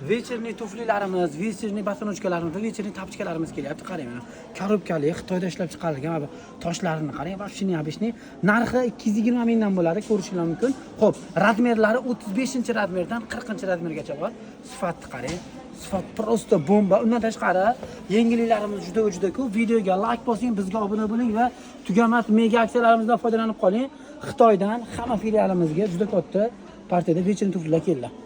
Вечерniy tuflilarimiz, вечерniy bosonojkalarimiz va вечерniy tapchkalarimiz kelyapti. Qarang mana. Korobkali Xitoyda ishlab chiqarilgan mana bu toshlarini qarang. Вообще необычный. Narxi 220 mingdan bo'ladi, ko'rishingiz mumkin. Xo'p, razmerlari 35-razmerdan 40-razmergacha bor. Sifatni qarang. Sifat prosta bomba. Undan tashqari, yengilliklarimiz juda ko'p. Videoga like bosing, bizga obuna bo'ling va tugamas mega aksiyalarimizdan foydalanib qoling. Xitoydan hamma filialimizga juda katta partiyada вечерniy tuflilar keldi.